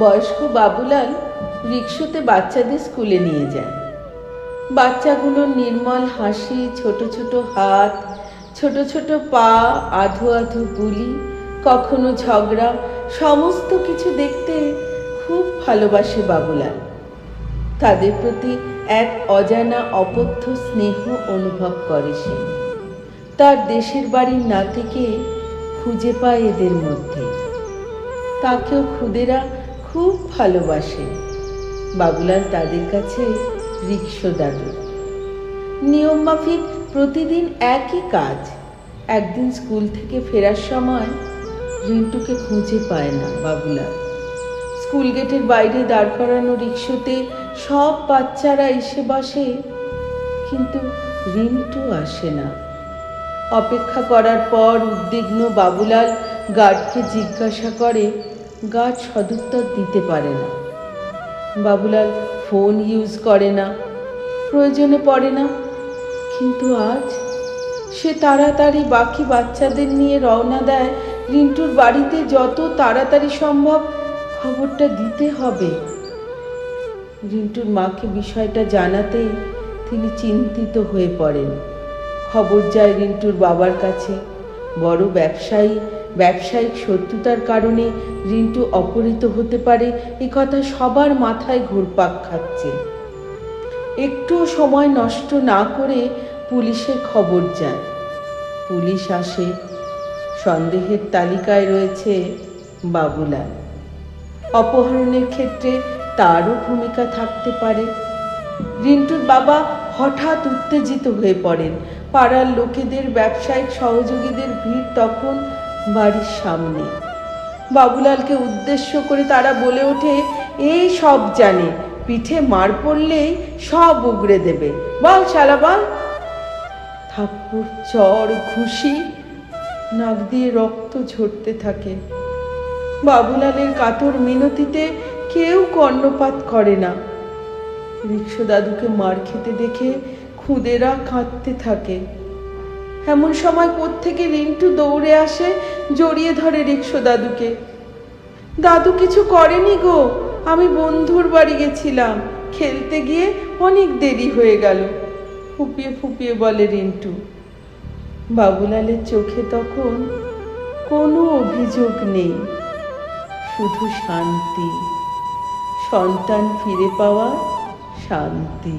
বয়স্ক বাবুলাল রিকশোতে বাচ্চাদের স্কুলে নিয়ে যায়। বাচ্চাগুলোর নির্মল হাসি, ছোট ছোট হাত, ছোট ছোট পা, আধো আধো বুলি, কখনো ঝগড়া, সমস্ত কিছু দেখতে খুব ভালোবাসে বাবুলাল। তাদের প্রতি এক অজানা অপথ্য স্নেহ অনুভব করে সে। তার দেশের বাড়ির নাতিকে খুঁজে পায় এদের মধ্যে। তাকেও খুদেরা খুব ভালোবাসে। বাবুলাল তাদের কাছে রিকশো দাদু। নিয়ম মাফিক প্রতিদিন একই কাজ। একদিন স্কুল থেকে ফেরার সময় রিন্টুকে খুঁজে পায় না বাবুলাল। স্কুল গেটের বাইরে দাঁড় করানো রিকশোতে সব বাচ্চারা এসে বসে, কিন্তু রিন্টু আসে না। অপেক্ষা করার পর উদ্বিগ্ন বাবুলাল গার্ডকে জিজ্ঞাসা করে। গার্ড সদুত্তর দিতে পারে না। বাবুলাল ফোন ইউজ করে না, প্রয়োজনে পড়ে না। কিন্তু আজ সে তাড়াতাড়ি বাকি বাচ্চাদের নিয়ে রওনা দেয়। রিন্টুর বাড়িতে যত তাড়াতাড়ি সম্ভব খবরটা দিতে হবে। রিন্টুর মাকে বিষয়টা জানাতেই তিনি চিন্তিত হয়ে পড়েন। খবর যায় রিন্টুর বাবার কাছে। বড় ব্যবসায়িক শত্রুতার কারণে রিন্টু অপহৃত হতে পারে, এ কথা সবার মাথায় ঘুরপাক খাচ্ছে। একটুও সময় নষ্ট না করে পুলিশে খবর যায়। পুলিশ আসে। সন্দেহের তালিকায় রয়েছে বাবুলাল। অপহরণের ক্ষেত্রে তারও ভূমিকা থাকতে পারে। রিন্টুর বাবা হঠাৎ উত্তেজিত হয়ে পড়েন। পাড়ার লোকেদের, ব্যবসায়িক সহযোগীদের ভিড় তখন বাড়ির সামনে। বাবুলালকে উদ্দেশ্য করে তারা বলে ওঠে, এই সব জানে, পিঠে মার পড়লেই সব উগড়ে দেবে, বল শালা বল। থাপ্পড়, চড়, ঘুষি, নাক দিয়ে রক্ত ঝরতে থাকে। বাবুলালের কাতর মিনতিতে কেউ কর্ণপাত করে না। রিকশো দাদুকে মার খেতে দেখে খুদেরা কাঁদতে থাকে। এমন সময় কোত্থেকে রিন্টু দৌড়ে আসে, জড়িয়ে ধরে রিকশো দাদুকে। দাদু কিছু করেনি গো, আমি বন্ধুর বাড়ি গেছিলাম, খেলতে গিয়ে অনেক দেরি হয়ে গেল, ফুপিয়ে ফুপিয়ে বলে রিন্টু। বাবুলালের চোখে তখন কোনো অভিযোগ নেই, শুধু শান্তি, সন্তান ফিরে পাওয়ার শান্তি।